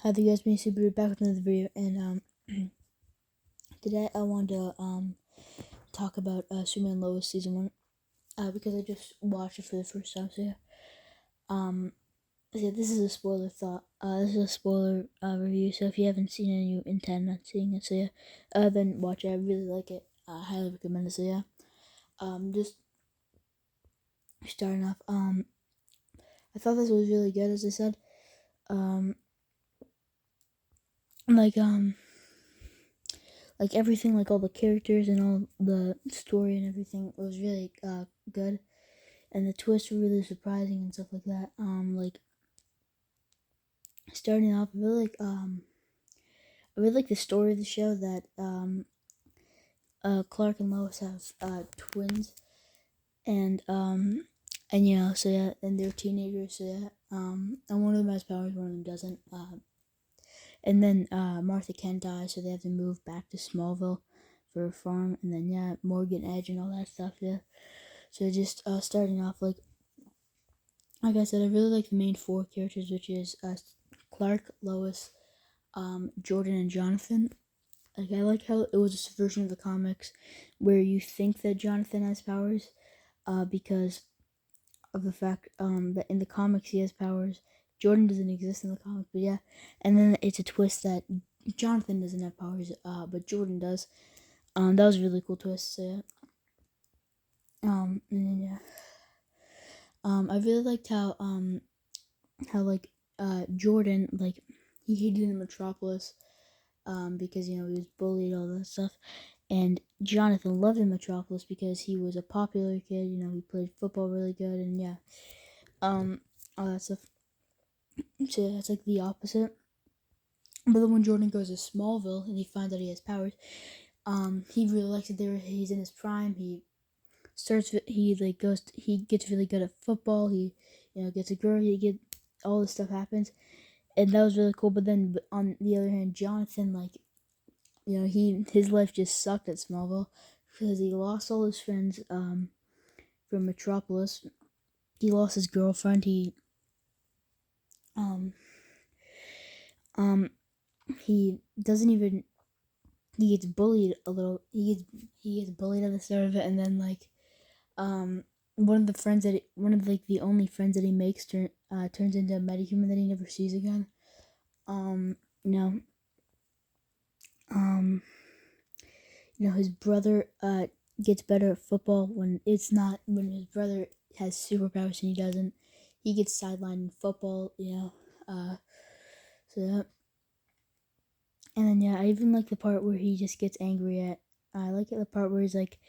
Hi there guys, me Super back with another video, and today I wanted to talk about Superman Lois season 1 because I just watched it for the first time. So this is a spoiler thought. This is a spoiler review. So if you haven't seen it and you intend on seeing it, then watch it. I really like it. I highly recommend it. Just starting off. I thought this was really good, as I said. Um, like um. Like everything, like all the characters and all the story and everything was really good, and the twists were really surprising and stuff like that. Like starting off, I really like the story of the show that Clark and Lois have twins, and and they're teenagers, and one of them has powers, one of them doesn't. And then Martha Kent dies, so they have to move back to Smallville for a farm, and then Morgan Edge and all that stuff. So just starting off, like I said, I really like the main four characters, which is Clark, Lois, Jordan, and Jonathan. Like I like how it was a version of the comics where you think that Jonathan has powers, because of the fact that in the comics he has powers. Jordan doesn't exist in the comics, but yeah. And then it's a twist that Jonathan doesn't have powers, but Jordan does. That was a really cool twist. So yeah. And then yeah. I really liked how Jordan, like, he hated in Metropolis, because he was bullied, all that stuff. And Jonathan loved in Metropolis because he was a popular kid. He played football really good, and yeah, all that stuff. So yeah, it's like the opposite. But then when Jordan goes to Smallville and he finds out he has powers, he really likes it there. He's in his prime. He gets really good at football. He gets a girl. All this stuff happens, and that was really cool. But then on the other hand, Jonathan, like, his life just sucked at Smallville because he lost all his friends from Metropolis. He lost his girlfriend. Um he doesn't even he gets bullied a little. He gets bullied at the start of it, and then one of like the only friends that he makes turns into a metahuman that he never sees again. Um, you know, um, his brother gets better at football when his brother has superpowers and he doesn't. He gets sidelined in football. So that, and then I even like the part where he just gets angry at. I like the part where he's like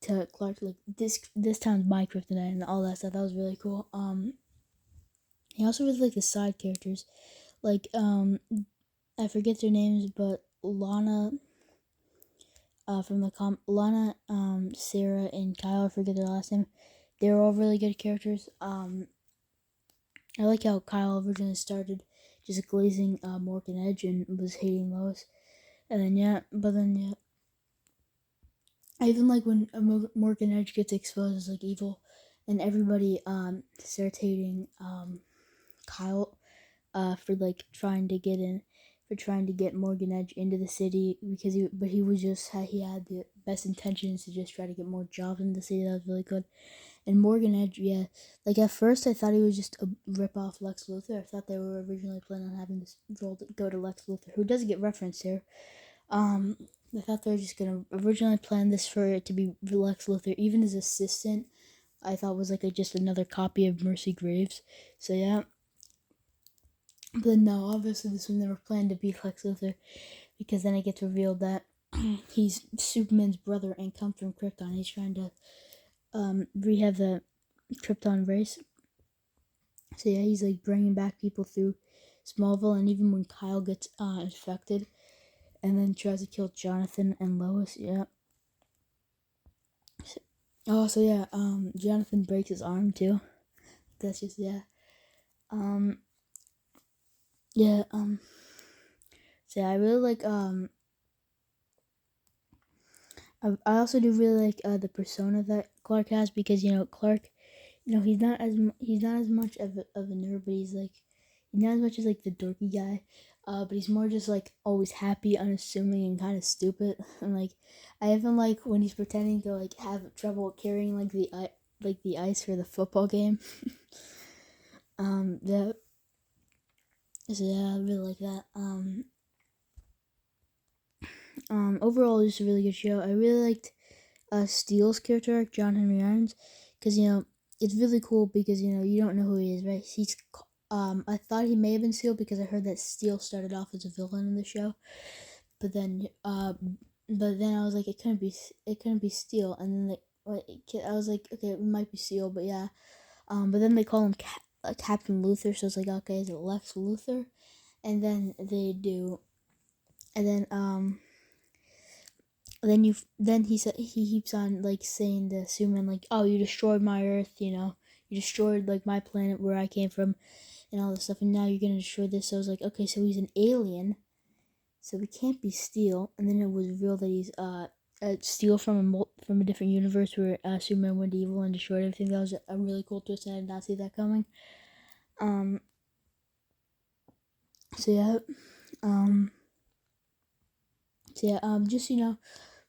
to Clark, like, this town's my kryptonite and all that stuff. That was really cool. He also really like the side characters, like I forget their names, but Lana, from the Lana, Sarah, and Kyle. I forget their last name. They were all really good characters. I like how Kyle originally started just glazing Morgan Edge and was hating Lois, and then I even like when Morgan Edge gets exposed as like evil, and everybody starts hating Kyle for like trying to get Morgan Edge into the city because he was just he had the best intentions to just try to get more jobs in the city. That was really good. And Morgan Edge, yeah, like at first I thought he was just a rip off Lex Luthor. I thought they were originally planning on having this role go to Lex Luthor, who does get referenced here. Um, I thought they were just gonna originally plan this for it to be Lex Luthor, even his assistant. I thought was like just another copy of Mercy Graves. So yeah, but no, obviously this was never planned to be Lex Luthor, because then it gets revealed that he's Superman's brother and comes from Krypton. He's trying to rehab the Krypton race. So yeah, he's like bringing back people through Smallville, and even when Kyle gets infected, and then tries to kill Jonathan and Lois. Yeah. Oh, so yeah, Jonathan breaks his arm too. That's just yeah. Um, yeah. So yeah, I really like I also do really like the persona that Clark has, because Clark, he's not as much of a nerd, but not as much as like the dorky guy, but he's more just like always happy, unassuming, and kind of stupid. And like I even like when he's pretending to like have trouble carrying like the ice for the football game. That so yeah, I really like that. Overall, it's a really good show. I really liked Steele's character arc, John Henry Irons, because it's really cool because you don't know who he is, right? I thought he may have been Steele because I heard that Steele started off as a villain in the show, but then I was like, it couldn't be Steele, and then I was like, okay, it might be Steele, but yeah, but then they call him Captain Luther, so it's like, okay, is it Lex Luthor? And then they do, and then he said he keeps on like saying to Superman like, oh, you destroyed my Earth, you destroyed like my planet where I came from, and all this stuff, and now you're gonna destroy this. So I was like, okay, so he's an alien, so he can't be Steel. And then it was revealed that he's Steel from a different universe where Superman went evil and destroyed everything. That was a really cool twist, and I did not see that coming. Um. So yeah. Um. So yeah. Just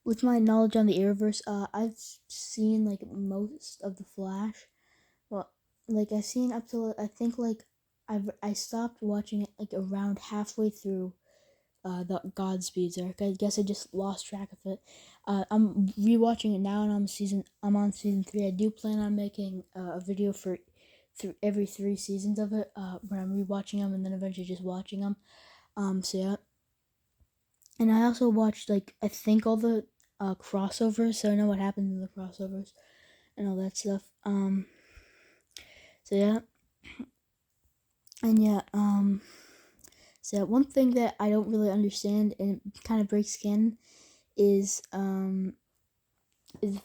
with my knowledge on the Arrowverse, I've seen like most of the Flash. Well, like I've seen up to I think like I stopped watching it like around halfway through the Godspeed's arc. I guess I just lost track of it. I'm rewatching it now, and I'm on season 3. I do plan on making a video for every 3 seasons of it, where I'm rewatching them and then eventually just watching them. So yeah, and I also watched like I think all the crossovers, so I know what happens in the crossovers and all that stuff. So yeah, and yeah, so one thing that I don't really understand and it kind of breaks skin is the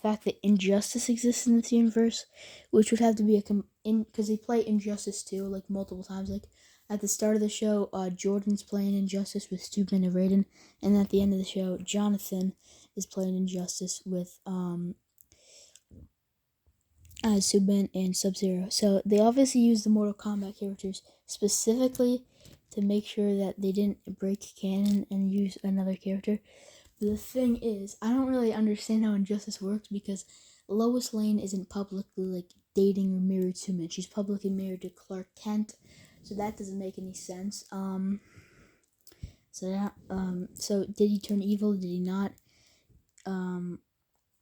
fact that injustice exists in this universe, which would have to be because they play Injustice 2 like multiple times. Like at the start of the show, Jordan's playing Injustice with Stupid and Raiden, and at the end of the show, Jonathan is playing Injustice with Subban and Sub-Zero. So they obviously used the Mortal Kombat characters specifically to make sure that they didn't break canon and use another character. But the thing is, I don't really understand how Injustice works because Lois Lane isn't publicly like dating or married to Superman. She's publicly married to Clark Kent, so that doesn't make any sense. So did he turn evil? Did he not?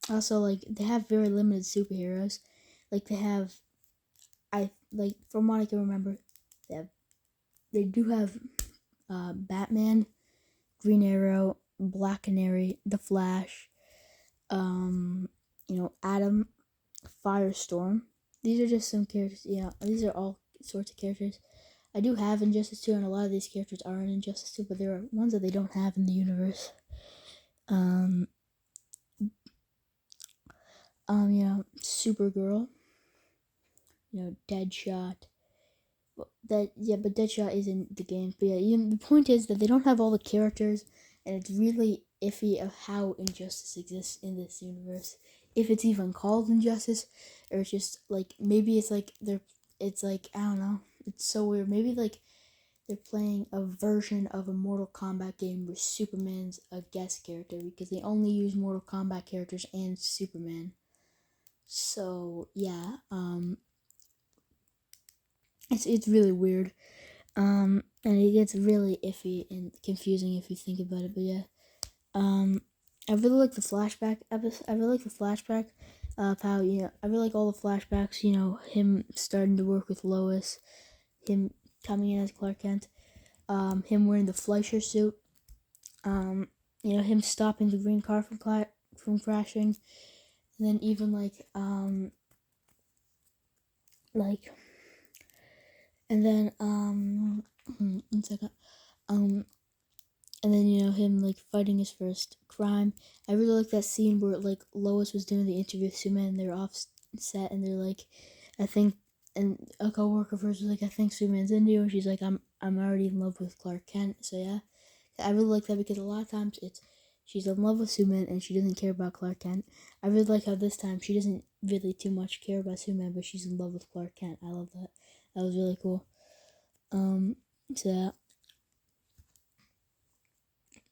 Also, like they have very limited superheroes. Like they have, from what I can remember, they do have Batman, Green Arrow, Black Canary, The Flash, Adam, Firestorm. These are just some characters. Yeah, these are all sorts of characters. I do have Injustice 2, and a lot of these characters are in Injustice 2, but there are ones that they don't have in the universe. Supergirl, Deadshot. But Deadshot is in the game. But yeah, the point is that they don't have all the characters, and it's really iffy of how Injustice exists in this universe. If it's even called Injustice, or it's just like maybe it's like it's like I don't know. It's so weird. Maybe like they're playing a version of a Mortal Kombat game where Superman's a guest character because they only use Mortal Kombat characters and Superman. So yeah, it's really weird. And it gets really iffy and confusing if you think about it. But yeah, I really like the flashback episode. I really like the flashback of how I really like all the flashbacks. Him starting to work with Lois, him coming in as Clark Kent, him wearing the Fleischer suit, him stopping the green car from crashing, and then even and then 1 second. And then him like fighting his first crime. I really like that scene where like Lois was doing the interview with Superman and they're off set and they're like, I think, and a coworker of hers was like, I think Superman's into you, and she's like, I'm already in love with Clark Kent. So yeah, I really like that because a lot of times she's in love with Superman and she doesn't care about Clark Kent. I really like how this time she doesn't really too much care about Superman, but she's in love with Clark Kent. I love that. That was really cool. So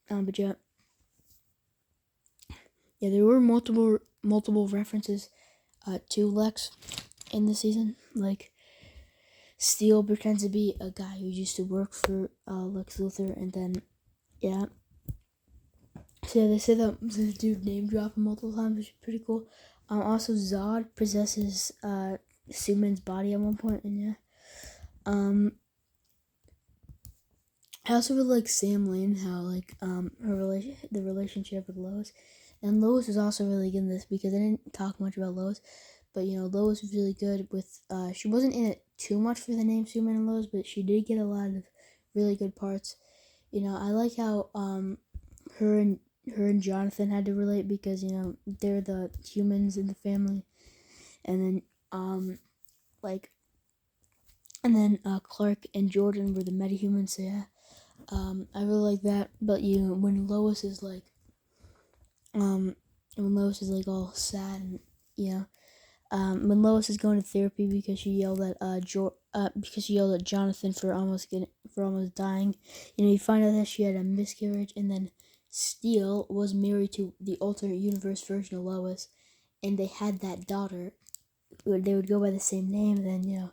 but yeah, there were multiple references to Lex in the season. Like Steel pretends to be a guy who used to work for Lex Luthor, and then yeah. So they say that the dude name dropped multiple times, which is pretty cool. Also Zod possesses Superman's body at one point, and yeah. I also really like Sam Lane, how like the relationship with Lois, and Lois was also really good in this because I didn't talk much about Lois, but Lois was really good with. She wasn't in it too much for the name Superman and Lois, but she did get a lot of really good parts. I like how her and her and Jonathan had to relate because they're the humans in the family, and then like Clark and Jordan were the metahumans. So yeah. I really like that. But when Lois is like, when Lois is like all sad and when Lois is going to therapy because she yelled at Jonathan for almost dying. You find out that she had a miscarriage, and then Steel was married to the alternate universe version of Lois, and they had that daughter. They would go by the same name. Then yeah,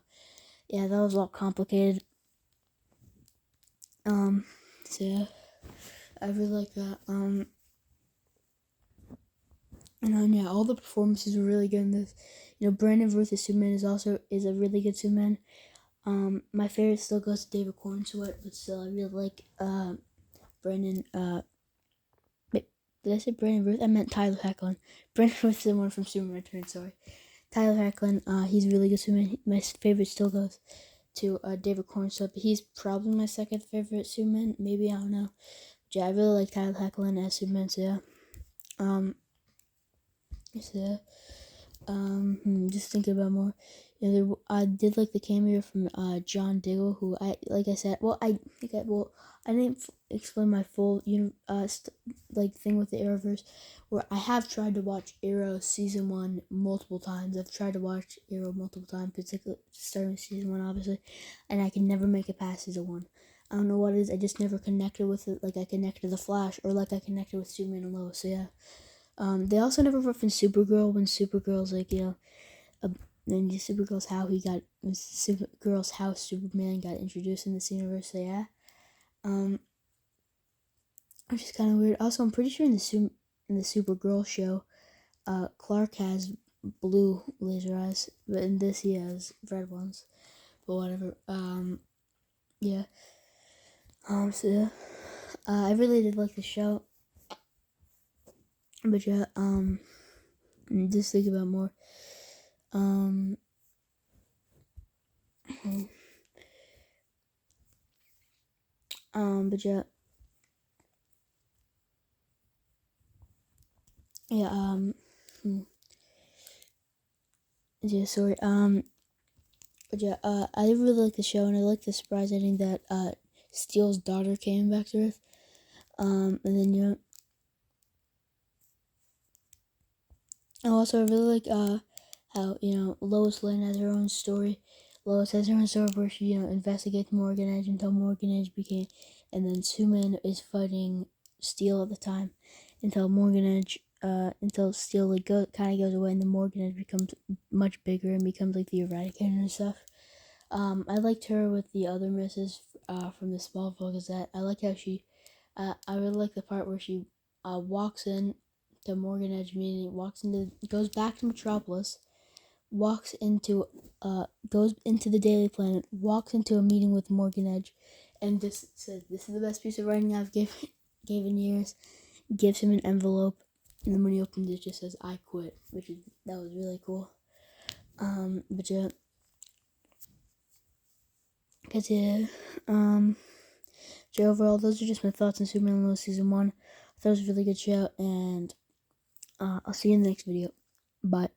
that was all complicated. So yeah, I really like that. And yeah, all the performances were really good in this. Brandon Ruth as Superman is a really good Superman. My favorite still goes to David Cornsweet, but still I really like Brandon. Wait, did I say Brandon Ruth? I meant Tyler Hoechlin. Brandon Ruth is the one from Superman Returns. Sorry, Tyler Hoechlin. He's really good Superman. My favorite still goes to David Cornsweet, but he's probably my second favorite Superman. Maybe, I don't know. But yeah, I really like Tyler Hoechlin as Superman. So yeah. So just thinking about more. I did like the cameo from John Diggle, who I said. Well, I didn't explain my full thing with the Arrowverse, where I have tried to watch Arrow season 1 multiple times. I've tried to watch Arrow multiple times, particularly starting with season 1, obviously, and I can never make it past season 1. I don't know what it is. I just never connected with it, like I connected to the Flash, or like I connected with Superman and Lois. So yeah. They also never referenced Supergirl when Supergirl's like, and Supergirl's how Superman got introduced in this universe. So yeah, which is kind of weird. Also, I'm pretty sure in the Supergirl show, Clark has blue laser eyes, but in this he has red ones. But whatever. Yeah. So yeah, I really did like the show, but yeah, just think about more. But yeah. Yeah, yeah, sorry, but yeah, I really like the show, and I like the surprise ending that, Steel's daughter came back to Earth, and then, and also I really like, how, Lois Lane has her own story. Lois has her own story where she, investigates Morgan Edge until Morgan Edge became, and then Superman is fighting Steel at the time until Morgan Edge, until Steel kind of goes away, and then Morgan Edge becomes much bigger and becomes like the Eradicator and stuff. I liked her with the other misses from the Smallville Gazette. I like how she, I really like the part where she walks in to Morgan Edge meeting, goes back to Metropolis, goes into the Daily Planet, walks into a meeting with Morgan Edge, and just says, "This is the best piece of writing I've given years." Gives him an envelope, and then when he opens it, it just says, "I quit," that was really cool. But yeah. Cause yeah, so overall, those are just my thoughts on Superman and Lois season 1. I thought it was a really good show, and I'll see you in the next video. Bye.